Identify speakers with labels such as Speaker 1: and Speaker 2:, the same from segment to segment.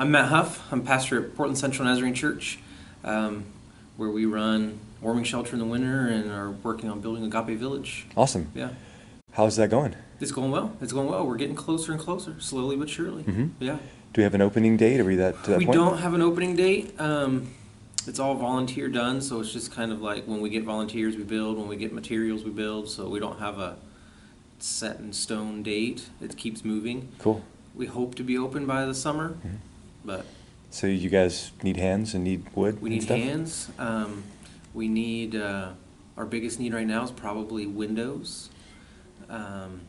Speaker 1: I'm Matt Huff. I'm pastor at Portland Central Nazarene Church, where we run warming shelter in the winter and are working on building Agape Village.
Speaker 2: Awesome.
Speaker 1: Yeah.
Speaker 2: How's that going?
Speaker 1: It's going well. It's going well. We're getting closer and closer, slowly but surely.
Speaker 2: Mm-hmm.
Speaker 1: Yeah.
Speaker 2: Do we have an opening date? Are we to that point?
Speaker 1: We don't have an opening date. It's all volunteer done, so it's just kind of like when we get volunteers, we build. When we get materials, we build. So we don't have a set in stone date. It keeps moving.
Speaker 2: Cool.
Speaker 1: We hope to be open by the summer, but...
Speaker 2: So you guys need hands and need wood?
Speaker 1: We need
Speaker 2: stuff?
Speaker 1: hands. We need, our biggest need right now is probably windows. And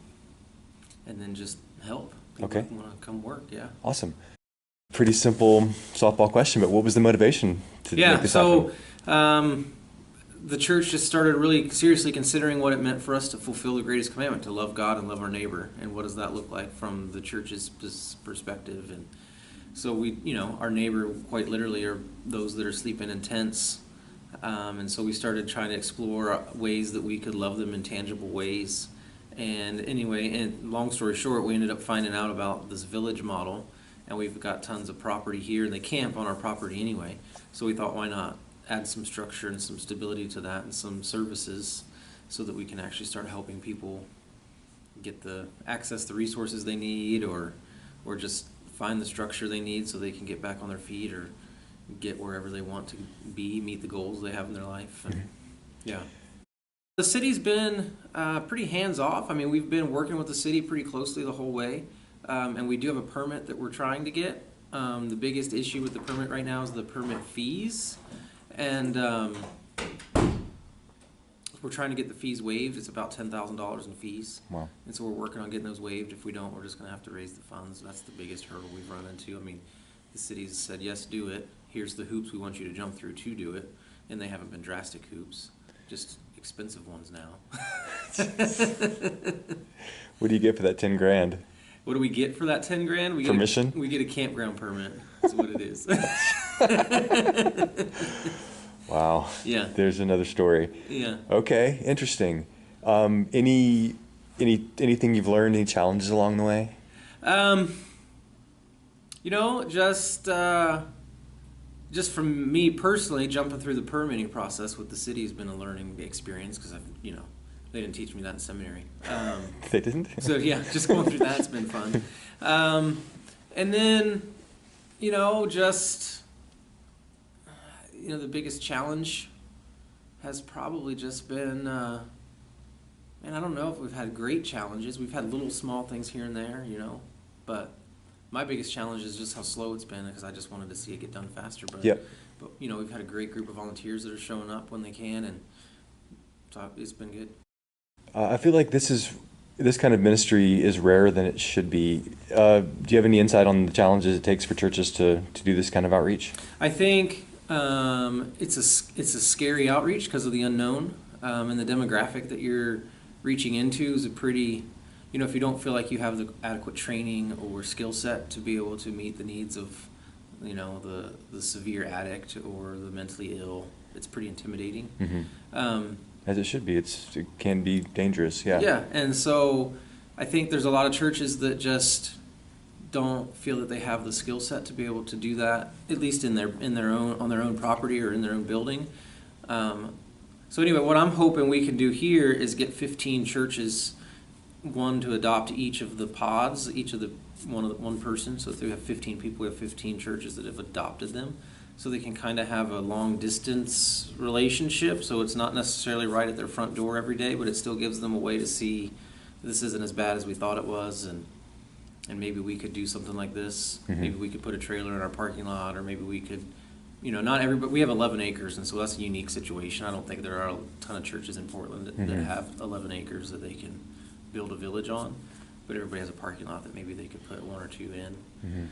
Speaker 1: then just help. People
Speaker 2: Okay.
Speaker 1: want to come work, yeah.
Speaker 2: Awesome. Pretty simple softball question, but what was the motivation to make this happen?
Speaker 1: The church just started really seriously considering what it meant for us to fulfill the greatest commandment, to love God and love our neighbor. And what does that look like from the church's perspective? And so we, our neighbor quite literally are those that are sleeping in tents. And so we started trying to explore ways that we could love them in tangible ways. And anyway, and long story short, we ended up finding out about this village model. And we've got tons of property here, and they camp on our property anyway. So we thought, why not add some structure and some stability to that and some services so that we can actually start helping people get access the resources they need or just find the structure they need so they can get back on their feet or get wherever they want to be, meet the goals they have in their life. And, yeah. The city's been pretty hands-off. I mean, we've been working with the city pretty closely the whole way, and we do have a permit that we're trying to get. The biggest issue with the permit right now is the permit fees, and we're trying to get the fees waived. It's about $10,000 in fees.
Speaker 2: Wow. And
Speaker 1: so we're working on getting those waived. If we don't, we're just going to have to raise the funds. That's the biggest hurdle we've run into. I mean, the city's said, yes, do it. Here's the hoops we want you to jump through to do it. And they haven't been drastic hoops, just expensive ones now.
Speaker 2: What do you get for that 10 grand?
Speaker 1: What do we get for that 10 grand?
Speaker 2: Permission?
Speaker 1: We get a campground permit. That's what it is.
Speaker 2: Wow.
Speaker 1: Yeah.
Speaker 2: There's another story.
Speaker 1: Yeah.
Speaker 2: Okay, interesting. Anything you've learned, any challenges along the way?
Speaker 1: Just from me personally, jumping through the permitting process with the city has been a learning experience because they didn't teach me that in seminary.
Speaker 2: They didn't?
Speaker 1: So yeah, just going through that's been fun. And then, the biggest challenge has probably just been, I don't know if we've had great challenges. We've had little small things here and there, but my biggest challenge is just how slow it's been because I just wanted to see it get done faster. But,
Speaker 2: yep.
Speaker 1: But we've had a great group of volunteers that are showing up when they can, and so it's been good.
Speaker 2: I feel like this kind of ministry is rarer than it should be. Do you have any insight on the challenges it takes for churches to do this kind of outreach?
Speaker 1: I think it's a scary outreach because of the unknown, and the demographic that you're reaching into is a pretty, if you don't feel like you have the adequate training or skill set to be able to meet the needs of, the severe addict or the mentally ill, it's pretty intimidating.
Speaker 2: Mm-hmm. As it should be. It can be dangerous, yeah.
Speaker 1: Yeah, and so I think there's a lot of churches that just don't feel that they have the skill set to be able to do that, at least on their own property or in their own building. So anyway, what I'm hoping we can do here is get 15 churches, one to adopt each of the pods, each of the one person. So if we have 15 people, we have 15 churches that have adopted them. So they can kind of have a long distance relationship. So it's not necessarily right at their front door every day, but it still gives them a way to see this isn't as bad as we thought it was, and maybe we could do something like this. Mm-hmm. Maybe we could put a trailer in our parking lot, or maybe we could, not everybody. We have 11 acres, and so that's a unique situation. I don't think there are a ton of churches in Portland that have 11 acres that they can build a village on, but everybody has a parking lot that maybe they could put one or two in. Mm-hmm.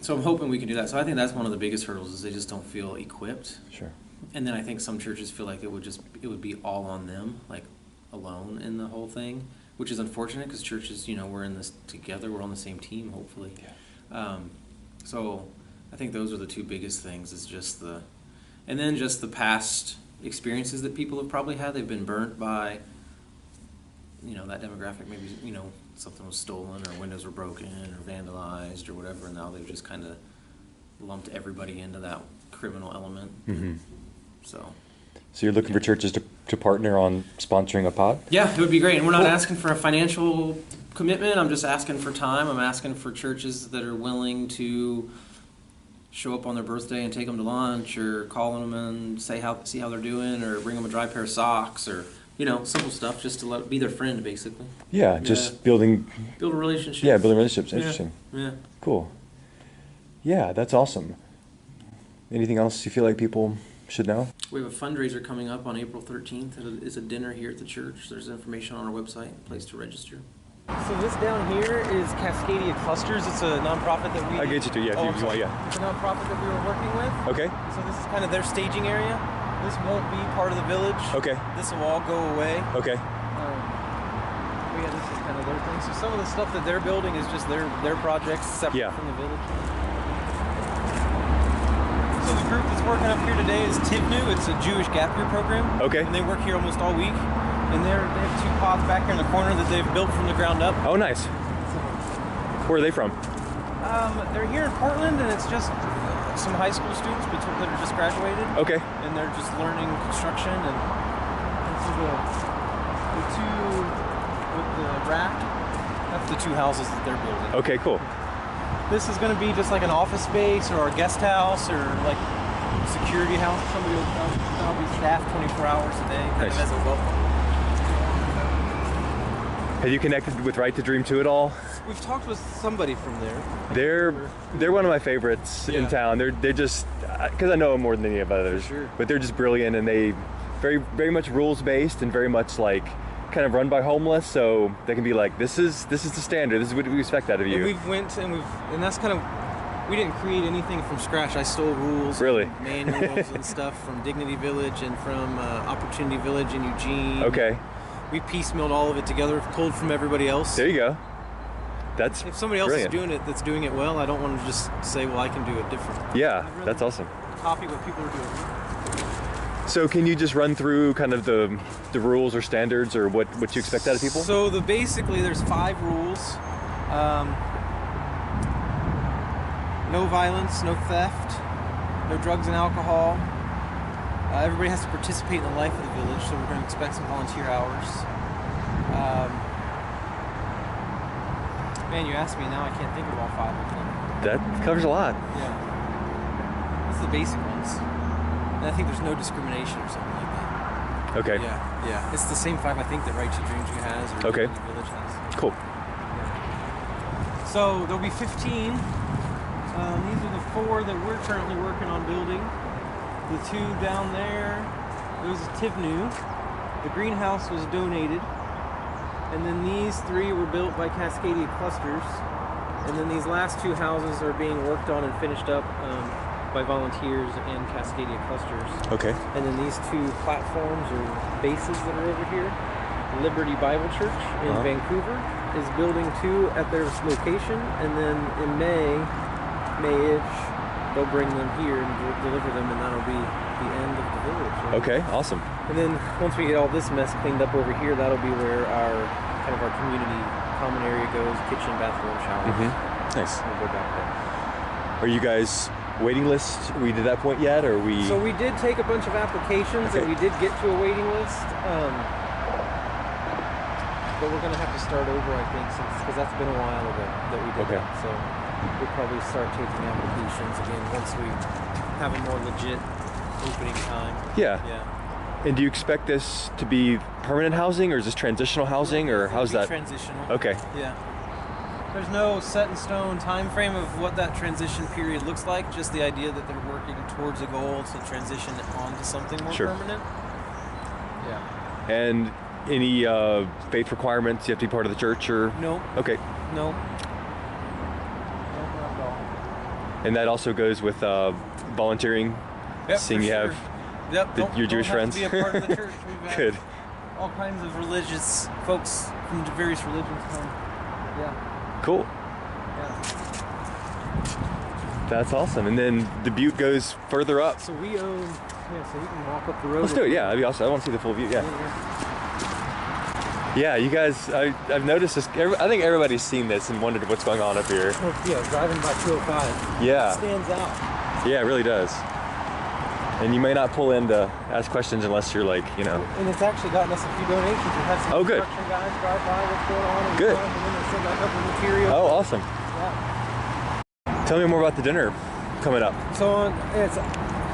Speaker 1: So I'm hoping we can do that. So I think that's one of the biggest hurdles is they just don't feel equipped.
Speaker 2: Sure.
Speaker 1: And then I think some churches feel like it would be all on them, like alone in the whole thing, which is unfortunate because churches, we're in this together. We're on the same team, hopefully. Yeah. So I think those are the two biggest things is and then just the past experiences that people have probably had. They've been burnt by, that demographic maybe, something was stolen or windows were broken or vandalized or whatever, and now they've just kind of lumped everybody into that criminal element.
Speaker 2: Mm-hmm.
Speaker 1: So
Speaker 2: you're looking for churches to partner on sponsoring a pod?
Speaker 1: Yeah, it would be great. And we're not asking for a financial commitment. I'm just asking for time. I'm asking for churches that are willing to show up on their birthday and take them to lunch, or call them and see how they're doing, or bring them a dry pair of socks, or simple stuff, just to be their friend, basically.
Speaker 2: Yeah, just build a relationship. Yeah, building relationships. Interesting.
Speaker 1: Yeah.
Speaker 2: Cool. Yeah, that's awesome. Anything else you feel like people should know?
Speaker 1: We have a fundraiser coming up on April 13th. It's a dinner here at the church. There's information on our website, a place to register. So this down here is Cascadia Clusters. It's a nonprofit that we...
Speaker 2: I get you too, yeah. If you want, yeah.
Speaker 1: It's a nonprofit that we were working with.
Speaker 2: Okay.
Speaker 1: So this is kind of their staging area. This won't be part of the village.
Speaker 2: Okay.
Speaker 1: This will all go away.
Speaker 2: Okay.
Speaker 1: Yeah, this is kind of their thing. So some of the stuff that they're building is just their projects separate from the village. So the group that's working up here today is Tivnu. It's a Jewish gap year program.
Speaker 2: Okay.
Speaker 1: And they work here almost all week. And they have 2 pods back here in the corner that they've built from the ground up.
Speaker 2: Oh, nice. Where are they from?
Speaker 1: They're here in Portland, and it's just some high school students that are just graduated.
Speaker 2: Okay.
Speaker 1: And they're just learning construction. And so the 2 with the rack, that's the 2 houses that they're building.
Speaker 2: Okay, cool.
Speaker 1: This is going to be just like an office space or a guest house or like security house. Somebody will be staffed 24 hours a day, kind of as a welcome.
Speaker 2: Have you connected with Right to Dream 2 at all?
Speaker 1: We've talked with somebody from there.
Speaker 2: They're one of my favorites in town. They're just, because I know them more than any of others,
Speaker 1: sure.
Speaker 2: But they're just brilliant, and they very, very much rules based and very much like kind of run by homeless, so they can be like, this is the standard, this is what we expect out of you.
Speaker 1: And that's kind of, we didn't create anything from scratch. I stole rules,
Speaker 2: really,
Speaker 1: and manuals and stuff from Dignity Village and from Opportunity Village in Eugene.
Speaker 2: Okay.
Speaker 1: We piecemealed all of it together, pulled from everybody else.
Speaker 2: There you go. That's
Speaker 1: if somebody else
Speaker 2: brilliant.
Speaker 1: is doing it that's doing it well, I don't want to just say, well, I can do it different.
Speaker 2: Yeah, that's awesome.
Speaker 1: Copy what people are doing.
Speaker 2: So can you just run through kind of the rules or standards or what you expect out of people?
Speaker 1: So basically there's 5 rules. No violence, no theft, no drugs and alcohol. Everybody has to participate in the life of the village, so we're going to expect some volunteer hours. Man, you asked me, now I can't think of all 5 of them.
Speaker 2: That covers a lot.
Speaker 1: Yeah. These are the basic ones. And I think there's no discrimination or something like that.
Speaker 2: Okay.
Speaker 1: Yeah. It's the same 5 I think that Right to Dream 2 has or
Speaker 2: okay.
Speaker 1: the village has.
Speaker 2: Cool.
Speaker 1: Yeah. So there'll be 15. These are the 4 that we're currently working on building. The 2 down there, those is Tivnu. The greenhouse was donated. And then these 3 were built by Cascadia Clusters. And then these last 2 houses are being worked on and finished up by volunteers and Cascadia Clusters.
Speaker 2: Okay.
Speaker 1: And then these 2 platforms or bases that are over here, Liberty Bible Church in Vancouver is building 2 at their location. And then in May-ish, they'll bring them here and deliver them, and that'll be the end of the village.
Speaker 2: Okay, awesome.
Speaker 1: And then once we get all this mess cleaned up over here, that'll be where our community common area goes, kitchen, bathroom, showers.
Speaker 2: Mm-hmm. Nice.
Speaker 1: We'll go back there.
Speaker 2: Are you guys waiting list? Are we to that point yet, or are we?
Speaker 1: So we did take a bunch of applications, and we did get to a waiting list. But we're going to have to start over, I think, because that's been a while ago that we did that. So we'll probably start taking applications again once we have a more legit opening time.
Speaker 2: Yeah. And do you expect this to be permanent housing, or is this transitional housing, or how's that?
Speaker 1: Transitional.
Speaker 2: Okay.
Speaker 1: Yeah. There's no set in stone time frame of what that transition period looks like, just the idea that they're working towards a goal to transition onto something more permanent. Yeah.
Speaker 2: And any faith requirements? You have to be part of the church, or?
Speaker 1: No.
Speaker 2: Okay.
Speaker 1: No. Not at all.
Speaker 2: And that also goes with volunteering?
Speaker 1: Yep,
Speaker 2: seeing you have your Jewish friends?
Speaker 1: Be a part of the church. We've
Speaker 2: Good.
Speaker 1: All kinds of religious folks from various religions come. Yeah.
Speaker 2: Cool.
Speaker 1: Yeah.
Speaker 2: That's awesome. And then the butte goes further up.
Speaker 1: So we own, so you can walk up the road.
Speaker 2: Let's do it, yeah. That'd be awesome. I want to see the full view, yeah. Yeah, you guys, I've noticed this. I think everybody's seen this and wondered what's going on up here.
Speaker 1: Oh, yeah, driving by 205.
Speaker 2: Yeah.
Speaker 1: It stands out.
Speaker 2: Yeah, it really does. And you may not pull in to ask questions unless you're like, you know.
Speaker 1: And it's actually gotten us a few donations. We've had some
Speaker 2: good.
Speaker 1: construction guys drive by what's going on. And
Speaker 2: Good.
Speaker 1: And then they send out a couple of materials.
Speaker 2: Oh, awesome.
Speaker 1: Yeah.
Speaker 2: Tell me more about the dinner coming up.
Speaker 1: So it's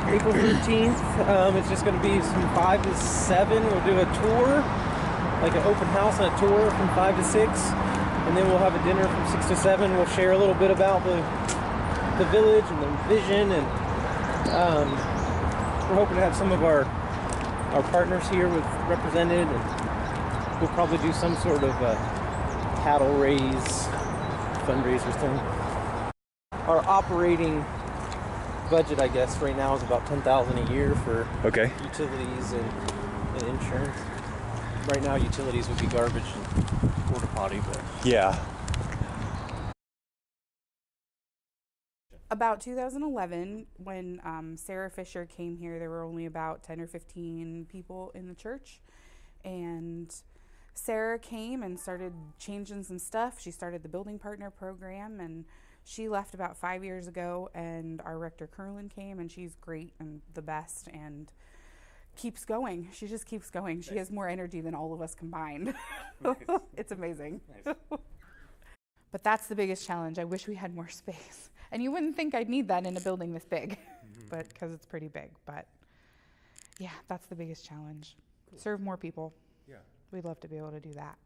Speaker 1: April 13th. It's just going to be from 5 to 7. We'll do a tour, like an open house and a tour from 5 to 6. And then we'll have a dinner from 6 to 7. We'll share a little bit about the village and the vision. And we're hoping to have some of our partners here represented. And we'll probably do some sort of cattle raise fundraiser thing. Our operating budget, I guess, right now is about $10,000 a year for utilities and insurance. Right now, utilities would be garbage and porta potty, but
Speaker 2: yeah.
Speaker 3: About 2011, when Sarah Fisher came here, there were only about 10 or 15 people in the church, and Sarah came and started changing some stuff. She started the building partner program, and she left about 5 years ago, and our rector Curlin came, and she's great and the best and keeps going. She just keeps going. She has more energy than all of us combined. Nice. It's amazing. Nice. But that's the biggest challenge. I wish we had more space. And you wouldn't think I'd need that in a building this big, but because it's pretty big. But yeah, that's the biggest challenge. Cool. Serve more people. Yeah. We'd love to be able to do that.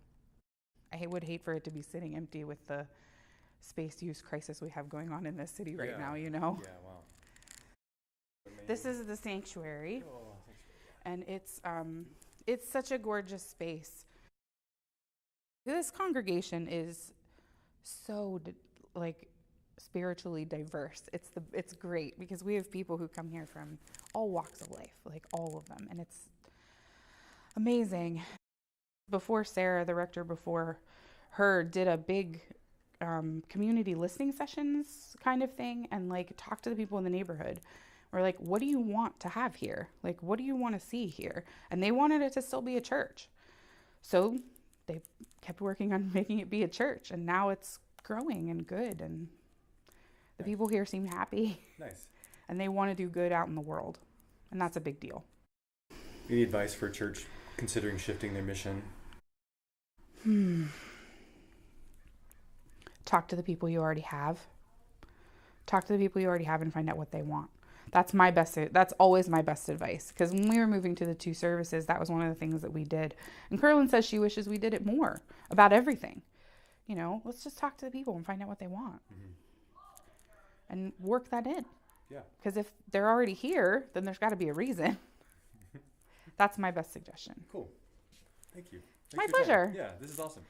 Speaker 3: I would hate for it to be sitting empty with the space use crisis we have going on in this city right now, you know? Yeah, wow. This is the sanctuary, and it's such a gorgeous space. This congregation is so spiritually diverse. It's great because we have people who come here from all walks of life, like all of them, and it's amazing. Before Sarah, the rector before her, did a big community listening sessions kind of thing, and talked to the people in the neighborhood. We're like, what do you want to have here? Like, what do you want to see here? And they wanted it to still be a church. So they kept working on making it be a church, and now it's growing and good, and the people here seem happy. Nice. And they want to do good out in the world, and that's a big deal.
Speaker 2: Any advice for a church considering shifting their mission?
Speaker 3: Talk to the people you already have. Talk to the people you already have and find out what they want. That's always my best advice. Because when we were moving to the 2 services, that was one of the things that we did. And Curlin says she wishes we did it more about everything. You know, let's just talk to the people and find out what they want. And work that in. Yeah. Because if they're already here, then there's got to be a reason. That's my best suggestion.
Speaker 2: Cool. Thank you.
Speaker 3: My pleasure.
Speaker 2: Yeah, this is awesome.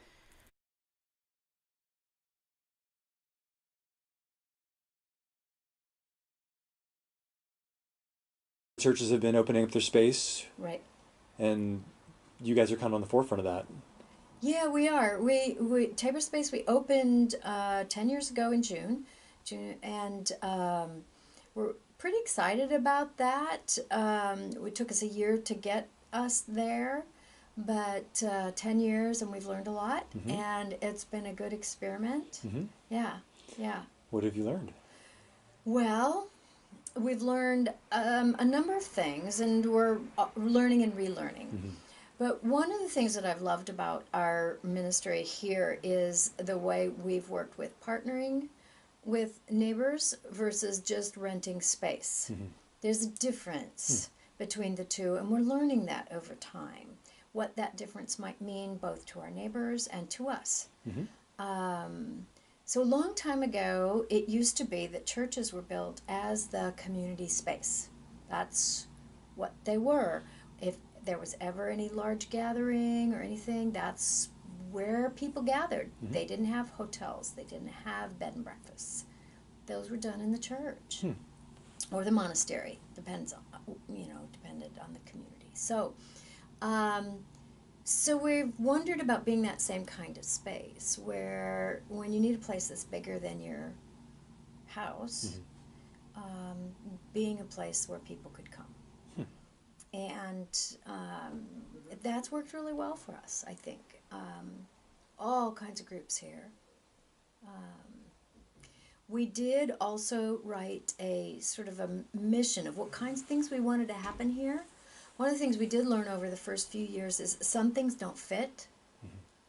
Speaker 2: Churches have been opening up their space.
Speaker 4: Right.
Speaker 2: And you guys are kind of on the forefront of that.
Speaker 4: Yeah, we are. We Tabor Space, we opened 10 years ago in June, and we're pretty excited about that. It took us a year to get us there, but 10 years, and we've learned a lot, and it's been a good experiment. Yeah.
Speaker 2: What have you learned?
Speaker 4: Well, we've learned a number of things, and we're learning and relearning. But one of the things that I've loved about our ministry here is the way we've worked with partnering with neighbors versus just renting space. There's a difference between the two, and we're learning that over time, what that difference might mean both to our neighbors and to us. So a long time ago, it used to be that churches were built as the community space. That's what they were. If there was ever any large gathering or anything, that's where people gathered. They didn't have hotels. They didn't have bed and breakfasts. Those were done in the church or the monastery. Depended on the community. So, so we've wondered about being that same kind of space where when you need a place that's bigger than your house, being a place where people could come. And that's worked really well for us, I think. All kinds of groups here. We did also write a sort of a mission of what kinds of things we wanted to happen here. One of the things we did learn over the first few years is some things don't fit.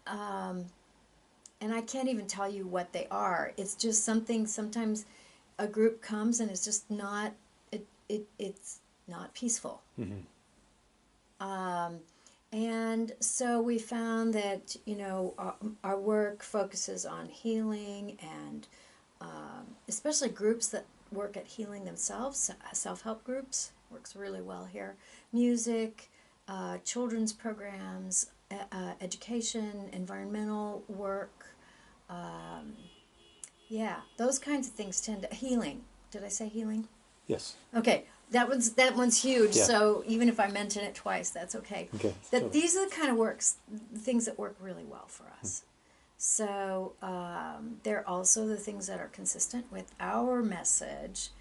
Speaker 4: And I can't even tell you what they are. It's just something, sometimes a group comes and it's just not, it's not peaceful. And so we found that, you know, our work focuses on healing and especially groups that work at healing themselves, self-help groups, works really well here. Music, children's programs, education, environmental work, yeah, those kinds of things tend to, healing. Did I say healing?
Speaker 2: Yes.
Speaker 4: Okay, that one's huge.
Speaker 2: Yeah.
Speaker 4: So even if I mention it twice, that's okay.
Speaker 2: Okay.
Speaker 4: That
Speaker 2: Totally.
Speaker 4: these are the kind of things that work really well for us. So they're also the things that are consistent with our message.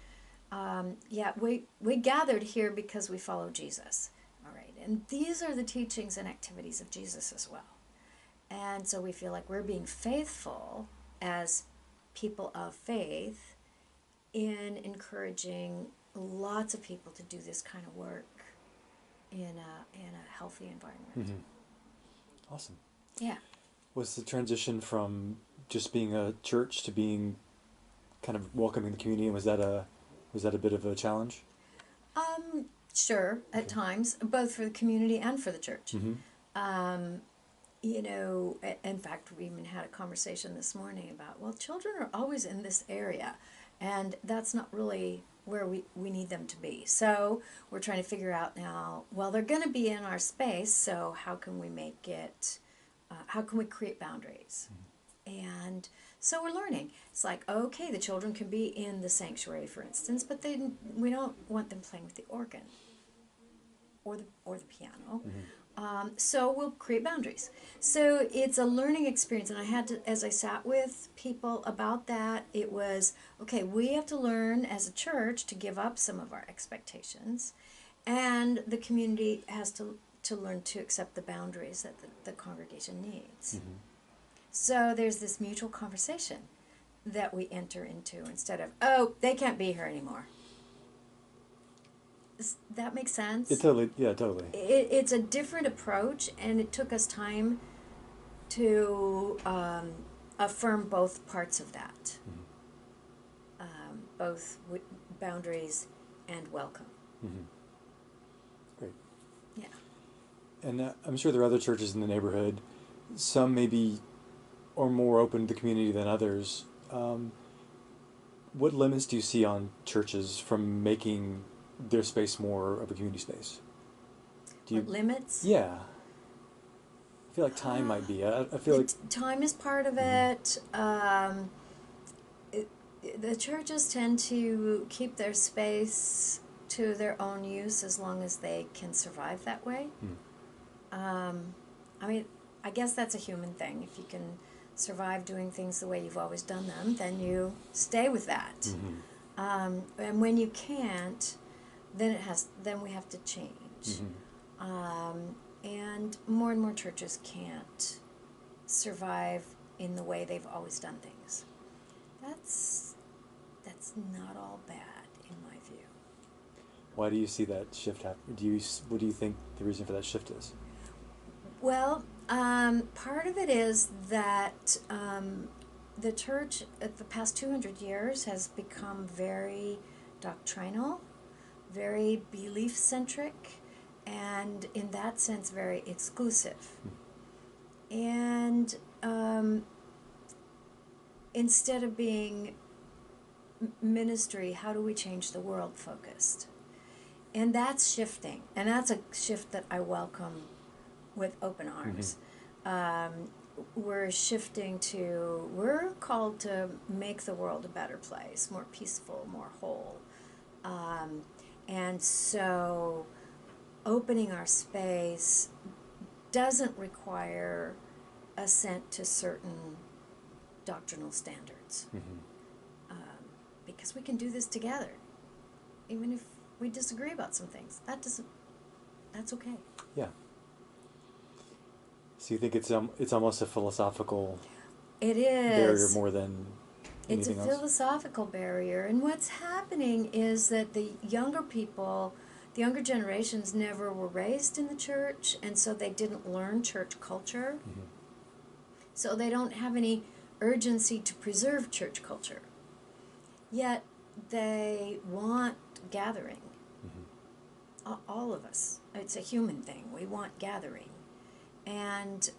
Speaker 4: Yeah, we gathered here because we follow Jesus. All right, and these are the teachings and activities of Jesus as well. And so we feel like we're being faithful as people of faith in encouraging lots of people to do this kind of work in a healthy environment.
Speaker 2: Awesome.
Speaker 4: Yeah.
Speaker 2: Was the transition from just being a church to being kind of welcoming the community, and was that a bit of a challenge?
Speaker 4: Sure, at times, both for the community and for the church. You know, in fact, we even had a conversation this morning about, well, children are always in this area, and that's not really where we need them to be. So we're trying to figure out now, well, they're going to be in our space, so how can we make it, how can we create boundaries? And so we're learning. It's like, okay, the children can be in the sanctuary, for instance, but we don't want them playing with the organ or the piano. So we'll create boundaries. So it's a learning experience, and I had to, as I sat with people about that, it was, okay, we have to learn as a church to give up some of our expectations, and the community has to learn to accept the boundaries that the congregation needs. So there's this mutual conversation that we enter into instead of, oh, they can't be here anymore. Does that make sense?
Speaker 2: Totally.
Speaker 4: It's a different approach, and it took us time to affirm both parts of that, both boundaries and welcome.
Speaker 2: Great.
Speaker 4: Yeah.
Speaker 2: And I'm sure there are other churches in the neighborhood. Some maybe are more open to the community than others. What limits do you see on churches from making their space more of a community space?
Speaker 4: What limits?
Speaker 2: Yeah. I feel like time might be. I feel like
Speaker 4: time is part of it. The churches tend to keep their space to their own use as long as they can survive that way. I mean, I guess that's a human thing. If you can survive doing things the way you've always done them, then you stay with that. And when you can't, then we have to change. And more churches can't survive in the way they've always done things. That's not all bad in my view.
Speaker 2: Why do you see that shift happen? What do you think the reason for that shift is?
Speaker 4: Well, part of it is that the church at the past 200 years has become very doctrinal, very belief-centric, and in that sense very exclusive. And instead of being ministry, how do we change the world focused? And that's shifting, and that's a shift that I welcome with open arms. We're shifting to, we're called to make the world a better place, more peaceful, more whole. And so opening our space doesn't require assent to certain doctrinal standards. Because we can do this together. Even if we disagree about some things, that's okay.
Speaker 2: Yeah. So you think it's almost a philosophical
Speaker 4: It
Speaker 2: barrier
Speaker 4: is.
Speaker 2: more than
Speaker 4: It's a
Speaker 2: anything else?
Speaker 4: philosophical barrier. And what's happening is that the younger people, the younger generations never were raised in the church, and so they didn't learn church culture.
Speaker 2: Mm-hmm.
Speaker 4: So they don't have any urgency to preserve church culture. Yet they want gathering. All of us. It's a human thing. We want gathering. And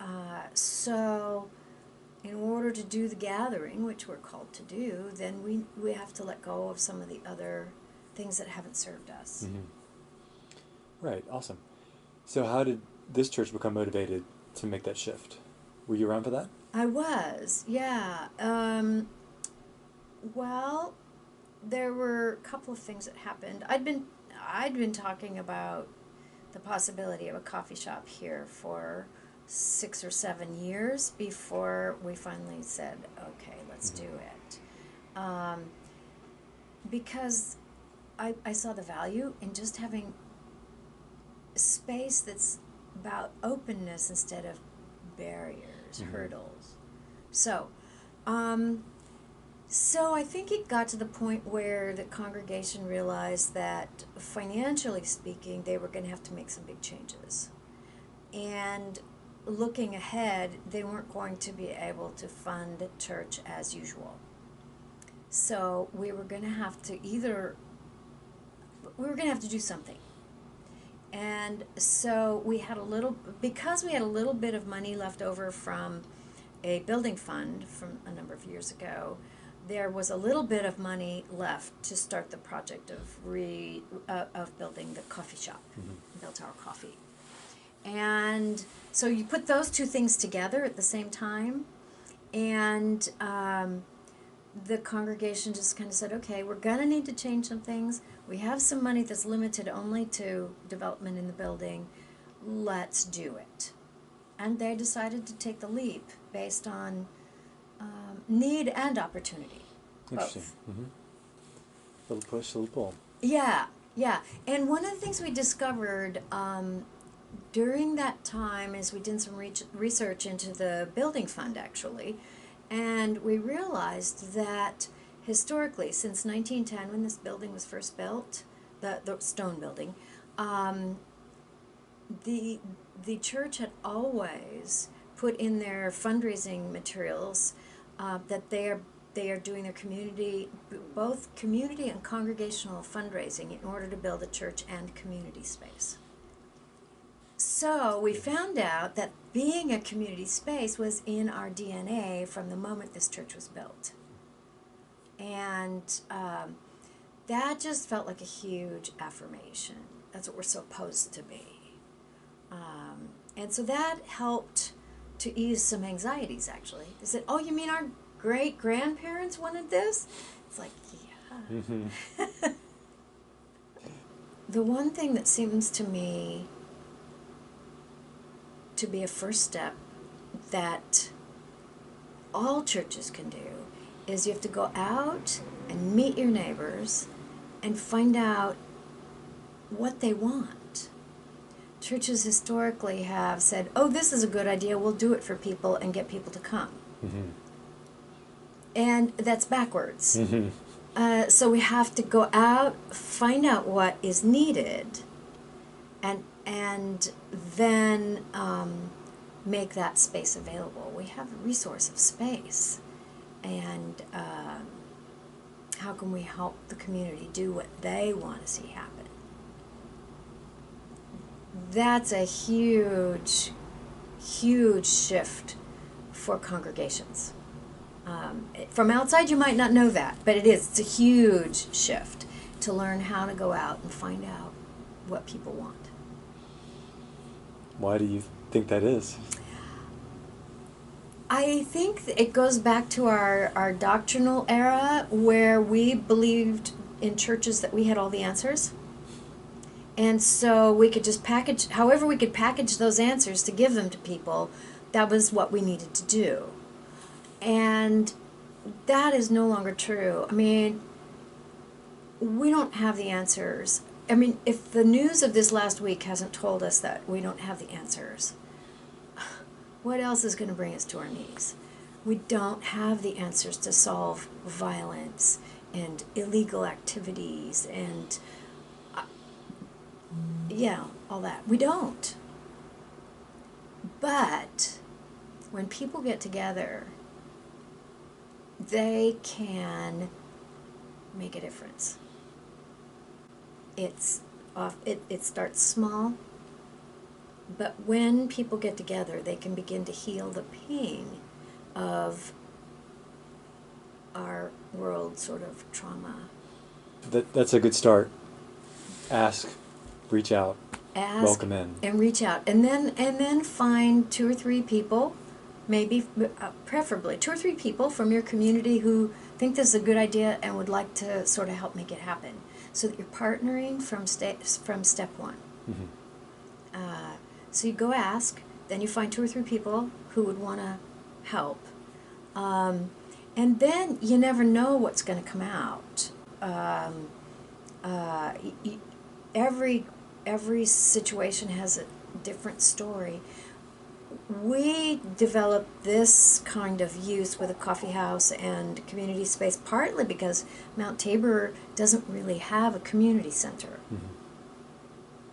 Speaker 4: so in order to do the gathering, which we're called to do, then we have to let go of some of the other things that haven't served us.
Speaker 2: Mm-hmm. Right, awesome. So how did this church become motivated to make that shift? Were you around for that?
Speaker 4: I was, yeah. Well, there were a couple of things that happened. I'd been talking about the possibility of a coffee shop here for 6 or 7 years before we finally said, okay, let's do it. Because I saw the value in just having space that's about openness instead of barriers, hurdles. So I think it got to the point where the congregation realized that financially speaking, they were going to have to make some big changes. And looking ahead, they weren't going to be able to fund church as usual. So we were going to have to do something. And so because we had a little bit of money left over from a building fund from a number of years ago, there was a little bit of money left to start the project of building the coffee shop, Bell Tower Coffee. And so you put those two things together at the same time, and the congregation just kind of said, okay, we're going to need to change some things. We have some money that's limited only to development in the building. Let's do it. And they decided to take the leap based on need and opportunity.
Speaker 2: Interesting.
Speaker 4: Both.
Speaker 2: Little push, little pull.
Speaker 4: Yeah. And one of the things we discovered during that time is we did some research into the building fund, actually, and we realized that historically, since 1910, when this building was first built, the stone building, the church had always put in their fundraising materials that they are doing their both community and congregational fundraising in order to build a church and community space. So we found out that being a community space was in our DNA from the moment this church was built. And that just felt like a huge affirmation. That's what we're supposed to be. And so that helped to ease some anxieties, actually. They said, oh, you mean our great-grandparents wanted this? It's like, yeah. The one thing that seems to me to be a first step that all churches can do is you have to go out and meet your neighbors and find out what they want. Churches historically have said, oh, this is a good idea, we'll do it for people and get people to come. And that's backwards. So we have to go out, find out what is needed, and then make that space available. We have a resource of space, and how can we help the community do what they want to see happen? That's a huge, huge shift for congregations. From outside, you might not know that, but it is. It's a huge shift to learn how to go out and find out what people want.
Speaker 2: Why do you think that is?
Speaker 4: I think it goes back to our doctrinal era where we believed in churches that we had all the answers. And so we could just however we could package those answers to give them to people, that was what we needed to do. And that is no longer true. I mean, we don't have the answers. I mean, if the news of this last week hasn't told us that we don't have the answers, what else is going to bring us to our knees? We don't have the answers to solve violence and illegal activities and, all that. We don't. But when people get together, they can make a difference. It starts small, but when people get together, they can begin to heal the pain of our world sort of trauma.
Speaker 2: That's a good start. Ask, reach out, welcome in,
Speaker 4: and reach out, and then find 2 or 3 people, maybe preferably 2 or 3 people from your community who think this is a good idea and would like to sort of help make it happen, so that you're partnering from step 1.
Speaker 2: Mm-hmm.
Speaker 4: So you go ask, then you find 2 or 3 people who would want to help, and then you never know what's going to come out. Every situation has a different story. We developed this kind of use with a coffee house and community space partly because Mount Tabor doesn't really have a community center.
Speaker 2: Mm-hmm.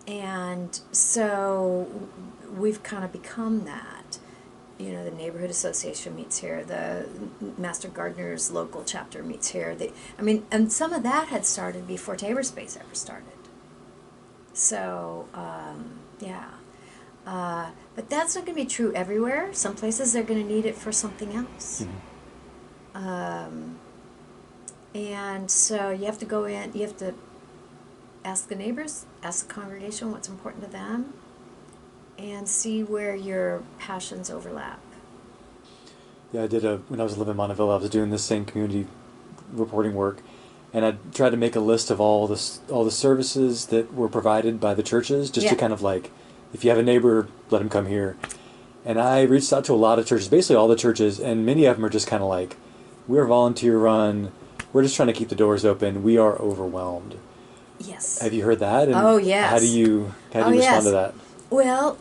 Speaker 4: And so we've kind of become that. You know, the neighborhood association meets here, the Master Gardeners local chapter meets here. And some of that had started before Tabor Space ever started. So, but that's not going to be true everywhere. Some places they're going to need it for something else.
Speaker 2: Mm-hmm.
Speaker 4: And so you have to go in, you have to ask the neighbors, ask the congregation what's important to them, and see where your passions overlap.
Speaker 2: Yeah, when I was living in Monteville, I was doing this same community reporting work, and I tried to make a list of all the services that were provided by the churches, just to kind of like, if you have a neighbor, let him come here. And I reached out to a lot of churches, basically all the churches, and many of them are just kind of like, we're volunteer run, we're just trying to keep the doors open, we are overwhelmed.
Speaker 4: Yes.
Speaker 2: Have you heard that? And
Speaker 4: oh, yes.
Speaker 2: How do you respond to that?
Speaker 4: Well,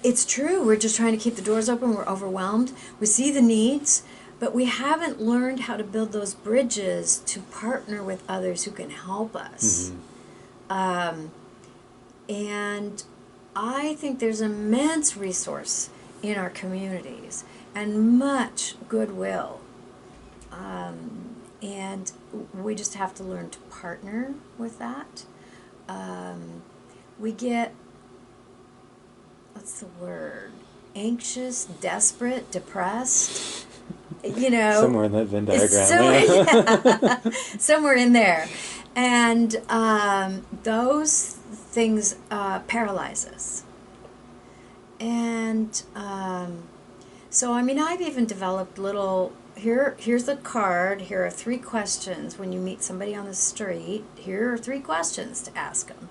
Speaker 4: it's true. We're just trying to keep the doors open. We're overwhelmed. We see the needs, but we haven't learned how to build those bridges to partner with others who can help us.
Speaker 2: Mm-hmm.
Speaker 4: And I think there's immense resource in our communities and much goodwill. And we just have to learn to partner with that. We get, what's the word? Anxious, desperate, depressed. You know,
Speaker 2: somewhere in that Venn diagram.
Speaker 4: Somewhere in there. And those things paralyze us. And so, I've even developed little, here's a card, here are 3 questions when you meet somebody on the street, here are 3 questions to ask them,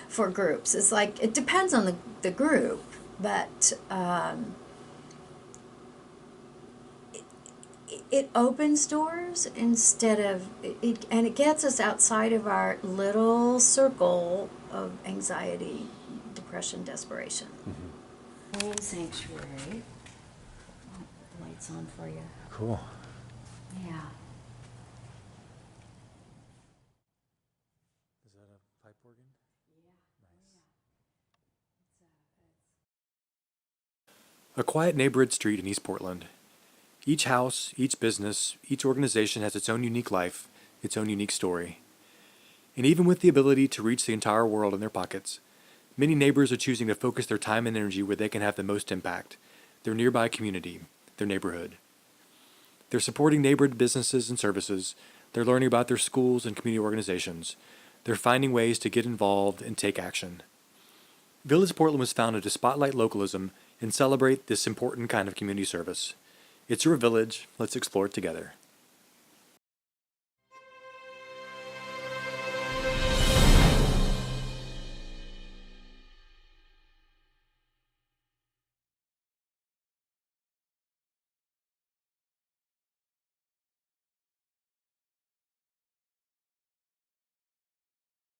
Speaker 4: for groups. It's like, it depends on the group, but it opens doors instead of, and it gets us outside of our little circle of anxiety, depression, desperation.
Speaker 2: Mm-hmm.
Speaker 4: Old sanctuary. Lights on for you.
Speaker 2: Cool.
Speaker 4: Yeah.
Speaker 2: Is that a pipe organ?
Speaker 4: Yeah.
Speaker 2: Nice. A quiet neighborhood street in East Portland. Each house, each business, each organization has its own unique life, its own unique story. And even with the ability to reach the entire world in their pockets, many neighbors are choosing to focus their time and energy where they can have the most impact, their nearby community, their neighborhood. They're supporting neighborhood businesses and services, they're learning about their schools and community organizations, they're finding ways to get involved and take action. Village Portland was founded to spotlight localism and celebrate this important kind of community service. It's your village, let's explore it together.